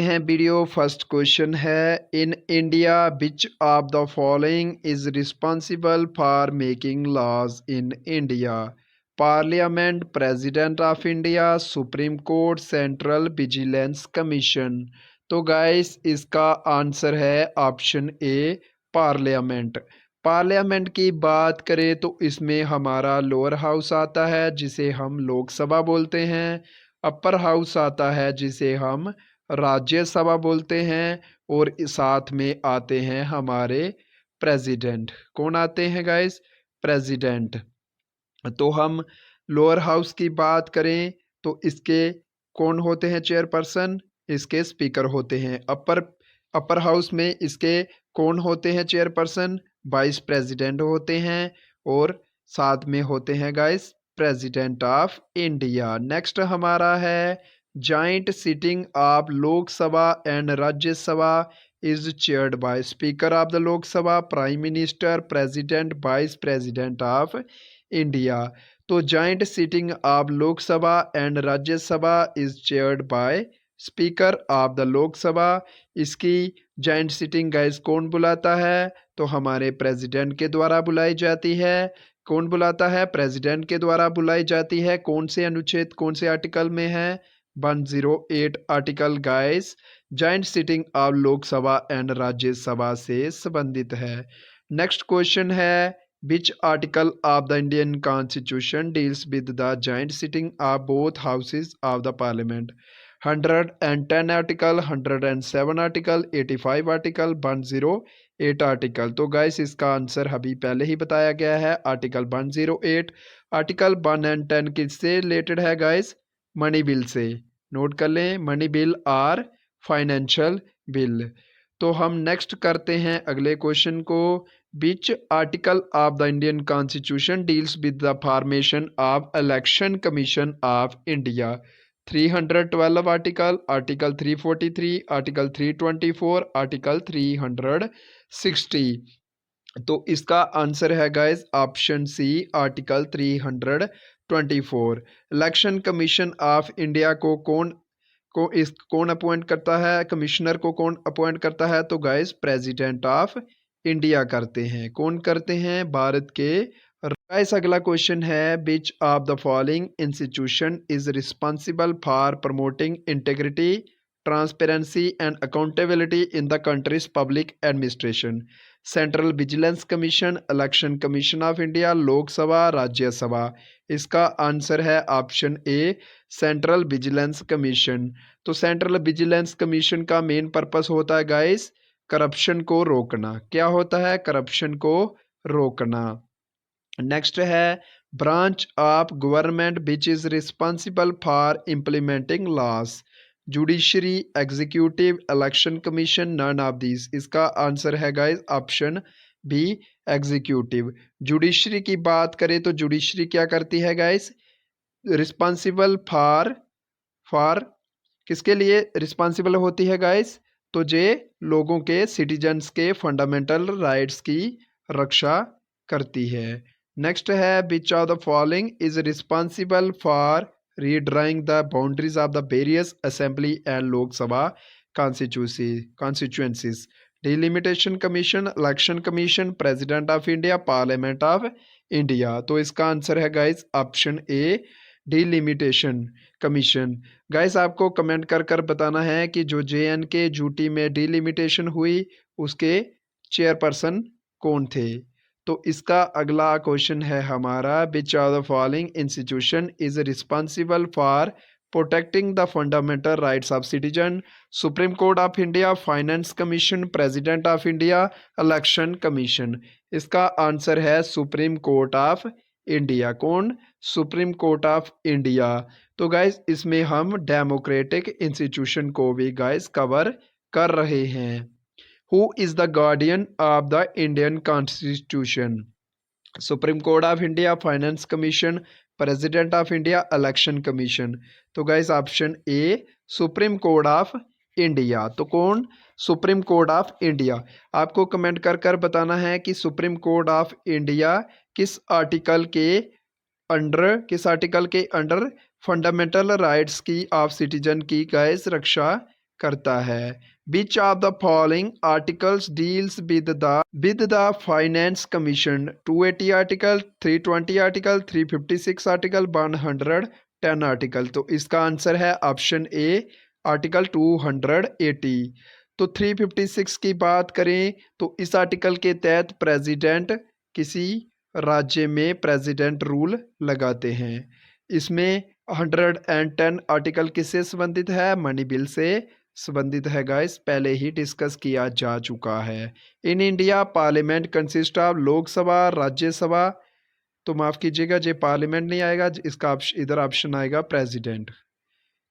हैं video. First question है, in India which of the following is responsible for making laws in India? Parliament, president of India, supreme court, central vigilance commission. तो guys इसका answer है option A, parliament. Parliament की बात करें तो इसमें हमारा लोअर हाउस आता है जिसे हम लोकसभा बोलते हैं, अपर हाउस आता है जिसे हम राज्यसभा बोलते हैं, और साथ में आते हैं हमारे प्रेसिडेंट। कौन आते हैं गाइस? प्रेसिडेंट। तो हम लोअर हाउस की बात करें तो इसके कौन होते हैं चेयरपर्सन? इसके स्पीकर होते हैं। अपर अपर हाउस में इसके कौन होते हैं चेयरपर्सन? वाइस प्रेसिडेंट होते हैं, और साथ में होते हैं guys president of India. Next हमारा है, joint sitting of Lok Sabha and Rajya Sabha is chaired by speaker of the Lok Sabha, prime minister, president, vice president of India. तो joint sitting of Lok Sabha and Rajya Sabha is chaired by speaker of the Lok Sabha. इसकी joint sitting guys कौन बुलाता है? तो हमारे president के द्वारा बुलाई जाती है। कौन बुलाता है? प्रेसिडेंट के द्वारा बुलाई जाती है। कौन से अनुच्छेद, कौन से आर्टिकल में है? 108 article guys joint sitting of Lok Sabha and Rajya Sabha से संबंधित है। नेक्स्ट क्वेश्चन है, विच article of the Indian constitution deals with the joint sitting of both houses of the parliament? 110 article, 107 article, 85 article, 108 article. तो गाइस इसका आंसर अभी पहले ही बताया गया है, आर्टिकल 108। आर्टिकल 110 किससे रिलेटेड है गाइस? मनी बिल से। नोट कर लें, मनी बिल और फाइनेंशियल बिल। तो हम नेक्स्ट करते हैं अगले क्वेश्चन को, which article of the Indian constitution deals with the formation of election commission of India? 312 article, article 343, article 324, article 360। तो इसका आंसर है guys option C, article 324। Election commission of India कौन अपॉइंट करता है? कमिश्नर को कौन appoint करता है? तो गाइस प्रेसिडेंट ऑफ इंडिया करते हैं। कौन करते हैं? भारत के। गाइस अगला क्वेश्चन है, which of the following institution is responsible for promoting integrity, transparency and accountability in the countries public administration? Central vigilance commission, election commission of India, Lok Sabha, Rajya Sabha. इसका answer है ऑप्शन ए, सेंट्रल विजिलेंस कमीशन। तो central vigilance commission का main purpose होता है guys corruption को रोकना। क्या होता है? करप्शन को रोकना। नेक्स्ट है, branch of government which is responsible for implementing laws? Judiciary, executive, election commission, none of this. इसका आंसर है guys option B, executive. Judiciary की बात करें तो जुडिशरी क्या करती है गाइस? रिस्पॉन्सिबल फॉर किसके लिए रिस्पॉन्सिबल होती है गाइस? तो जे लोगों के, सिटीजन्स के फंडामेंटल राइट्स की रक्षा करती है। नेक्स्ट है, which of the following is responsible for redrawing the boundaries of the various assembly and Lok Sabha constituencies? Delimitation commission, election commission, president of India, parliament of India. तो इसका आंसर है guys option A, delimitation commission. Guys आपको comment कर कर बताना है कि जो JNK यूटी में डिलिमिटेशन हुई उसके चेयरपर्सन कौन थे। तो इसका अगला क्वेश्चन है हमारा, विच of the following institution is responsible for protecting the fundamental rights of citizen? Supreme court of India, finance commission, president of India, election commission. इसका आंसर है सुप्रीम कोर्ट ऑफ इंडिया। कौन? Supreme court of India. तो guys इसमें हम democratic institution को भी guys cover कर रहे हैं। Who is the guardian of the Indian constitution? Supreme court of India, finance commission, president of India, election commission. तो guys option A, supreme court of India. तो कौन? Supreme court of India. आपको comment कर कर बताना है कि supreme court of India किस आर्टिकल के अंडर फंडामेंटल राइट्स की ऑफ सिटीजन की गाइस रक्षा करता है। Which of the following articles deals with the finance commission? 280 article, 320 article, 356 article, 110 article. तो इसका आंसर है ऑप्शन ए आर्टिकल 280। तो 356 की बात करें तो इस आर्टिकल के तहत प्रेसिडेंट किसी राज्य में प्रेसिडेंट रूल लगाते हैं। इसमें 110 आर्टिकल किससे संबंधित है? मनी बिल से संबंधित है गाइस, पहले ही डिस्कस किया जा चुका है। In India parliament consist of Lok Sabha, Rajya Sabha. तो माफ कीजिएगा, जे पार्लियामेंट नहीं आएगा, इसका इधर ऑप्शन आएगा प्रेसिडेंट।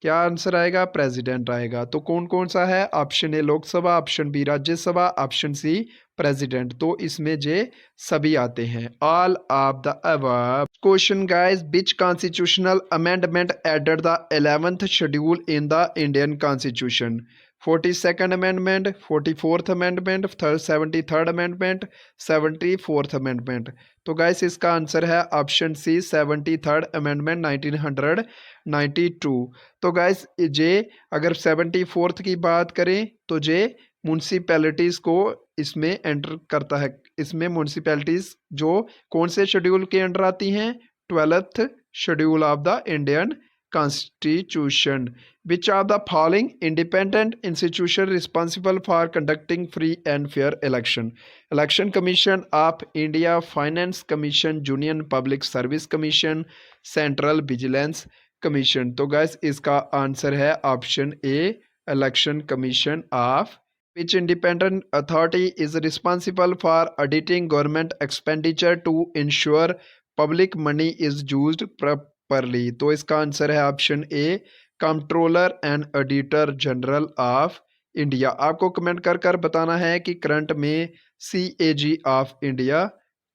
क्या आंसर आएगा? प्रेसिडेंट आएगा। तो कौन कौन सा है? Option A Lok Sabha, option B Rajya Sabha, option C president. तो इसमें जे सभी आते हैं, all of the above. Question guys, which constitutional amendment added the 11th schedule in the Indian constitution? 42nd amendment, 44th amendment, 73rd amendment, 74th amendment. तो guys इसका answer है option C 73rd amendment 1992। तो guys जे अगर 74th की बात करें तो जे municipalities को इसमें एंटर करता है। इसमें म्यूनसिपैलिटीज़ जो कौन से शेड्यूल के अंडर आती हैं? 12th schedule of the Indian constitution. Which of the following independent institution responsible for conducting free and fair election? Election commission of India, finance commission, union public service commission, central vigilance commission. तो guys इसका answer है option A election commission of. Which independent authority is responsible for auditing government expenditure to ensure public money is used properly? तो इसका answer है option A controller and auditor general of India. आपको comment कर कर बताना है कि current में CAG ऑफ इंडिया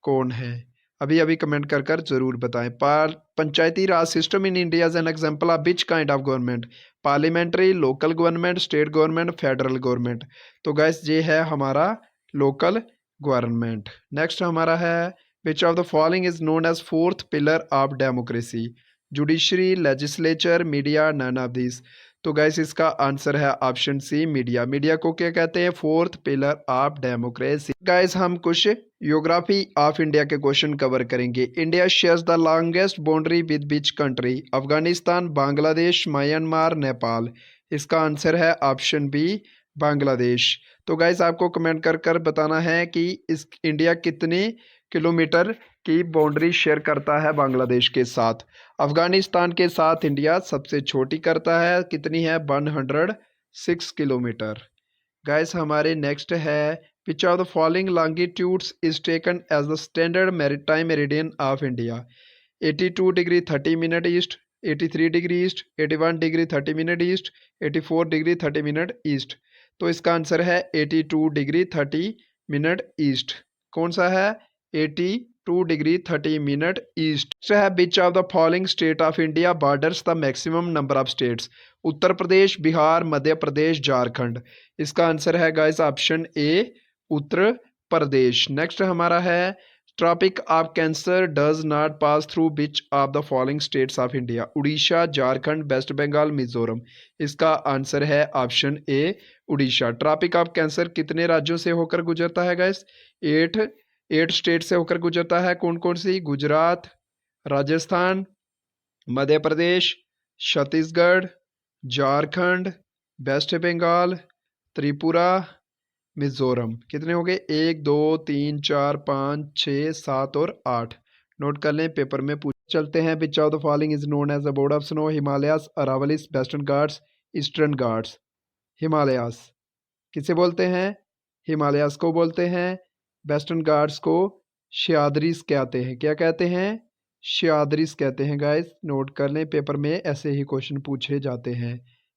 कौन है। अभी अभी कमेंट कर कर जरूर बताएं। Panchayati raj system in India is an example of which kind of government? Parliamentary, local government, state government, federal government. तो गैस ये है हमारा लोकल गवर्नमेंट। नेक्स्ट हमारा है which of the following is known as fourth pillar of democracy? Judiciary, legislature, media, none of this. तो guys इसका answer है option C media. Media को क्या कहते हैं? Fourth pillar of democracy. Guys हम कुछ ज्योग्राफी ऑफ इंडिया के क्वेश्चन कवर करेंगे। India shares the longest boundary with which country? Afghanistan, Bangladesh, Myanmar, Nepal. इसका आंसर है ऑप्शन बी बांग्लादेश। तो गैस आपको कमेंट कर कर बताना है कि इस इंडिया कितने किलोमीटर की बाउंड्री शेयर करता है बांग्लादेश के साथ। अफगानिस्तान के साथ इंडिया सबसे छोटी करता है, कितनी है? 106 किलोमीटर। गाइस हमारे नेक्स्ट है which of the following longitudes is taken as the standard maritime meridian of India? 82 degree 30 minute east, 83 degree east, 81 degree 30 minute east, 84 degree 30 minute east. तो इसका आंसर है 82 डिग्री 30 मिनट ईस्ट। कौन सा है? 82 degree 30 minute ईस्ट है। Which of the following state of India borders the maximum number of states? Uttar Pradesh, Bihar, Madhya Pradesh, Jharkhand. इसका answer है guys option A Uttar Pradesh. Next हमारा है tropic of cancer does not pass through which of the following states of India? Orissa, Jharkhand, west Bengal, Mizoram. इसका answer है option A Orissa. Tropic of cancer कितने राज्यों से होकर गुजरता है गाइस? 8 स्टेट से होकर गुजरता है। कौन कौन सी? गुजरात, राजस्थान, मध्य प्रदेश, छत्तीसगढ़, झारखंड, वेस्ट बंगाल, त्रिपुरा, मिजोरम। कितने हो गए? 1 2 3 4 5 6 7 और 8। नोट कर लें, पेपर में पूछ। चलते हैं which of the following is known as the board of snow? Himalayas, Aravallis, western Ghats, eastern Ghats. Himalayas किसे बोलते हैं? हिमालयास को बोलते हैं। वेस्टर्न घाट्स को सह्याद्रीज कहते हैं। क्या कहते हैं? सह्याद्रीज कहते हैं। गाइस नोट कर लें, पेपर में ऐसे ही क्वेश्चन पूछे जाते हैं।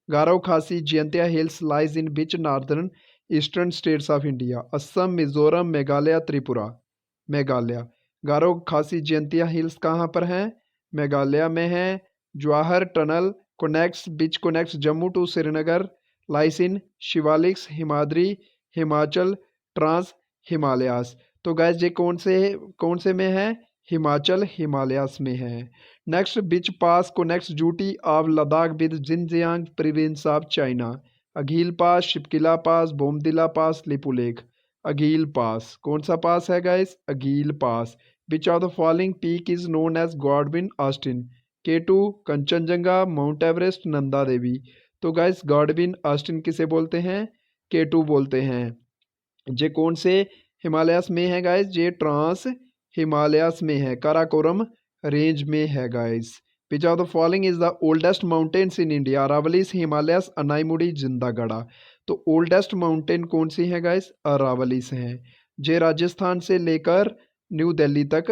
Garo Khasi Jaintia hills lies in which northern eastern states of India? Assam, Mizoram, Meghalaya, Tripura. Meghalaya. Garo Khasi Jaintia hills कहाँ पर हैं? मेघालय में है। Jawahar tunnel connects Jammu to Srinagar lies in Shivaliks, Himadri, Himachal, trans Himalayas. तो गैस ये कौन से में है? हिमाचल हिमालयास में है। Next which pass connects duty of Ladakh with Xinjiang province of China? Aghil pass, Shipki La pass, Bomdila pass, Lipulekh. Aghil pass कौन सा पास है guys? Aghil pass. Which of the following peak is known as Godwin Austen? K2 Kanchenjunga, mount Everest, Nanda Devi. तो गाइस गॉडविन ऑस्टिन किसे बोलते हैं? K2 बोलते हैं। ये कौन से हिमालयस में है गाइस? ये ट्रांस हिमालयस में है, काराकोरम रेंज में है guys. Which of the following is the oldest mountains in India? Aravallis, Himalayas, Anaimudi, Jindagadha. तो ओल्डेस्ट माउंटेन कौन सी है गाइस? अरावलीज हैं। ये राजस्थान से लेकर न्यू दिल्ली तक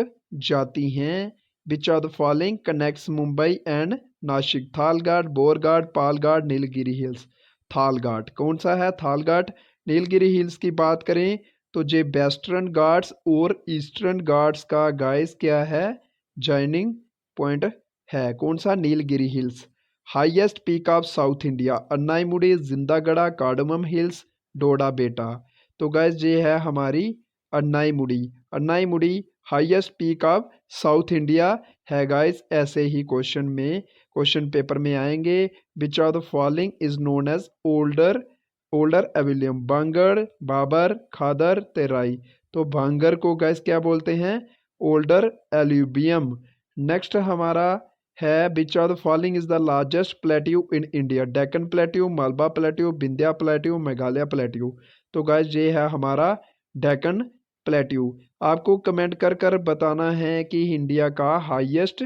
जाती हैं। Which of the following connects Mumbai and Nashik? Thalghat, Borghat, Palghat, Nilgiri hills. Thalghat कौन सा है? थालघाट। नीलगिरी हिल्स की बात करें तो ये वेस्टर्न घाट्स और ईस्टर्न घाट्स का गाइस क्या है? जॉइनिंग पॉइंट है। कौन सा? Nilgiri hills. Highest peak of south India? Anaimudi, Jindagadha, cardamom hills, Doda Betta. तो गाइस ये है हमारी Anaimudi. Anaimudi highest peak of south India है गाइस। ऐसे ही क्वेश्चन पेपर में आएंगे। Which of the following is known as older alluvium? Bangar, Babar, Khadar, Terai. तो बांगर को गैस क्या बोलते हैं? ओल्डर एल्यूबियम। नेक्स्ट हमारा है which of the following is the largest plateau in India? Deccan plateau, Malwa plateau, Vindhya plateau, Meghalaya plateau. तो गैस ये है हमारा डेक्कन प्लेट्यू। आपको कमेंट कर कर बताना है कि इंडिया का हाईएस्ट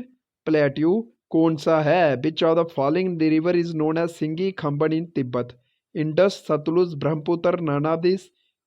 प्लेट्यू कौन सा है? Which of the following river is known as Singi Khamban in Tibet? Indus, Sutlej, Brahmaputra, Narmada.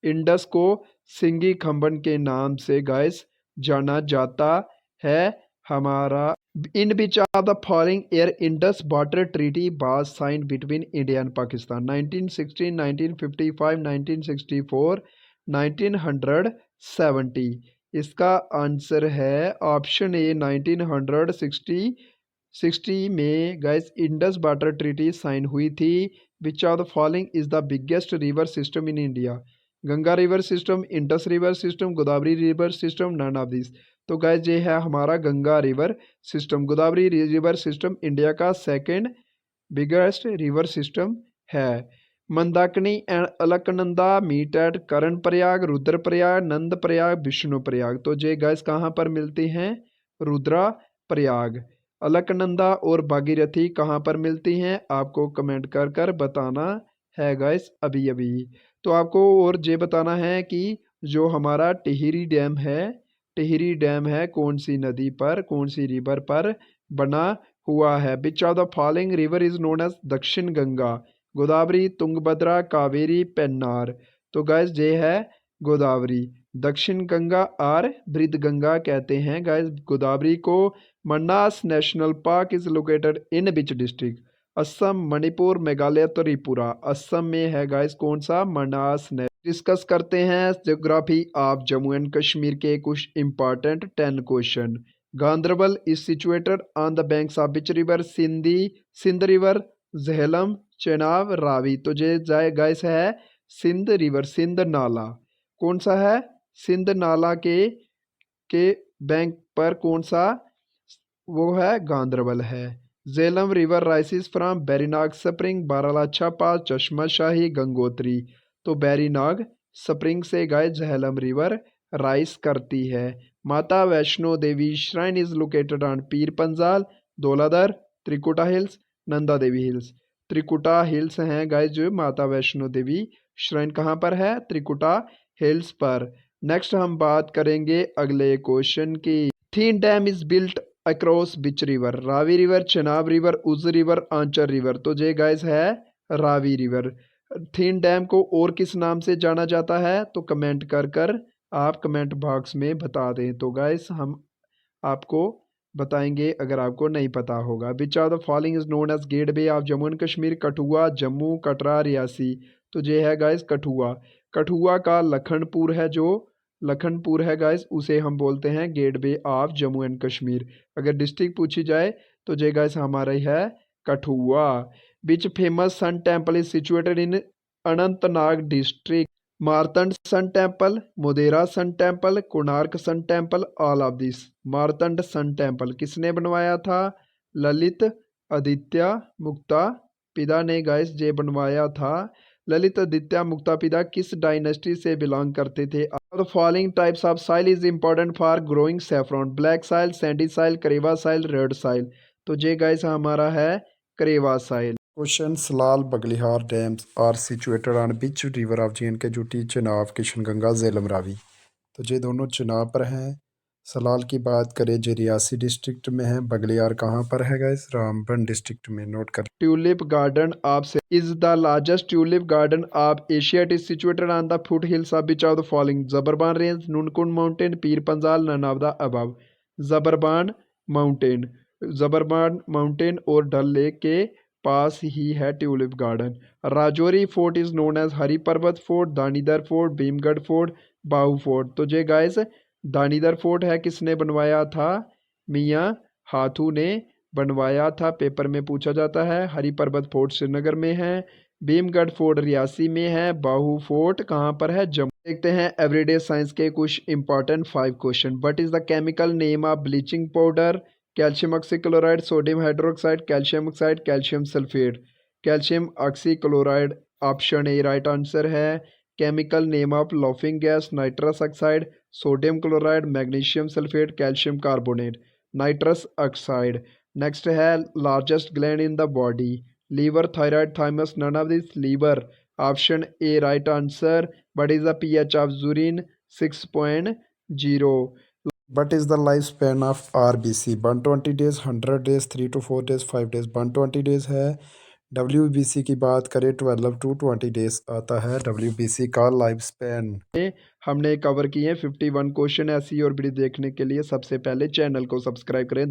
Indus को सिंगी खंबन के नाम से गाइस जाना जाता है हमारा। In which of the following year Indus water treaty was signed between India and Pakistan? 1916, 1955, 1964, 1970। इसका आंसर है ऑप्शन ए 1960 में guys Indus water treaty sign हुई थी। Which of the following is the biggest river system in India? Ganga river system, Indus river system, Godavari river system, none of this. तो guys ये है हमारा Ganga river system. Godavari river system India का second biggest river system है। Mandakini and Alaknanda meet at Karan Prayag, Rudraprayag, Nand Prayag, Vishnu Prayag. तो ये guys कहाँ पर मिलती हैं? रुद्रा प्रयाग। अलकनंदा और भागीरथी कहाँ पर मिलती हैं? आपको कमेंट कर कर बताना है गाइस अभी अभी। तो आपको और ये बताना है कि जो हमारा टिहरी डैम है कौन सी नदी पर, कौन सी रिवर पर बना हुआ है? Which of the following river is known as Dakshin Ganga? Godavari, Tungabhadra, Kaveri, Pennar. तो गाइस ये है गोदावरी। दक्षिण गंगा और बृहद गंगा कहते हैं गाइस गोदावरी को। Manas national park is located in which district? Assam, Manipur, Meghalaya, Tripura. Assam में है गाइस कौन सा? मनास ने। डिस्कस करते हैं geography of Jammu and Kashmir के कुछ important 10 question. Ganderbal is situated on the banks of which river? Sindh river, Jhelum, Chenab, Ravi. तो ये जाए गाइस है सिंध रिवर, सिंध नाला। कौन सा है? सिंध नाला के बैंक पर कौन सा? वो है गांदरबल है। Jhelum river rises from Verinag spring, Baralacha pass, Chashma Shahi, Gangotri. तो बेरीनाग स्प्रिंग से गाय झेलम रिवर राइस करती है। माता Vaishno Devi shrine is located on Pir Panjal, Dhauladhar, Trikuta hills, Nanda Devi hills. Trikuta hills हैं गाइस जो माता वैष्णो देवी श्राइन कहाँ पर है? त्रिकुटा हिल्स पर। नेक्स्ट हम बात करेंगे अगले क्वेश्चन की। Thein dam is built across which river? Ravi river, Chenab river, Ujh river, Anchar river. तो ये गाइस है रावी रिवर। थीन डैम को और किस नाम से जाना जाता है? तो कमेंट कर कर आप कमेंट बॉक्स में बता दें। तो गाइस हम आपको बताएंगे अगर आपको नहीं पता होगा। Which of the following is known as gateway of Jammu and Kashmir? Kathua, Jammu, Katra, Reasi. तो ये है गाइस कठुआ। कठुआ का लखनपुर है, जो लखनपुर है गाइस उसे हम बोलते हैं gateway of Jammu and Kashmir. अगर डिस्ट्रिक्ट पूछी जाए तो ये गाइस हमारा ही है Kathua. Which famous sun temple is situated in Anantnag district? Martand sun temple, Modhera sun temple, Konark sun temple, all of this. Martand sun temple किसने बनवाया था? ललित आदित्य मुक्ता पिता ने गाइस ये बनवाया था। ललित आदित्य मुक्तापिता किस डायनेस्टी से बिलोंग करते थे? The following types of soil is important for growing saffron? Black soil, sandy soil, Karewa soil, red soil. तो ये गाइस हमारा है Karewa soil. Question, Salal Baglihar dams are situated on which river of J&K? UT, Chenab, Kishanganga, Jhelum Ravi. तो ये दोनों चेनाब पर हैं। सलाल की बात करें जो रियासी डिस्ट्रिक्ट में है। बगलियार कहाँ पर है गाइस? रामबन डिस्ट्रिक्ट में। नोट कर। Tulip garden of is the largest tulip garden of Asia. It is situated on the foothills of which of the following? Zabarwan range, Nun Kun mountain, Pir Panjal, none of the above. Zabarwan mountain, Zabarwan mountain और Dal lake के पास ही है tulip garden. Rajouri fort is known as Hari Parbat fort, Danidhar fort, Bhimgarh fort, Bahu fort. तो ये guys दानीदर fort है, किसने बनवाया था? मियाँ हाथू ने बनवाया था, पेपर में पूछा जाता है। हरि पर्वत फोर्ट श्रीनगर में है, भीमगढ़ फोर्ट रियासी में है, बाहू फोर्ट कहाँ पर है? जम्मू। देखते हैं एवरीडे साइंस के कुछ important 5 question. What is the chemical name of bleaching powder? Calcium oxychloride, sodium hydroxide, calcium oxide, calcium sulphate. Calcium oxychloride option A right answer है। Chemical name of laughing gas, nitrous oxide, sodium chloride, magnesium sulphate, calcium carbonate. Nitrous oxide. Next है largest gland in the body? Liver, thyroid, thymus, none of this. Liver option A right answer. What is the pH of urine? 6.0। What is the lifespan of RBC? 120 days, 100 days, 3 to 4 days, 5 days। 120 days है। WBC की बात करें 12 to 20 days आता है WBC का life span. हमने cover किए 51 question. ऐसी और वीडियो देखने के लिए सबसे पहले चैनल को सब्सक्राइब करें।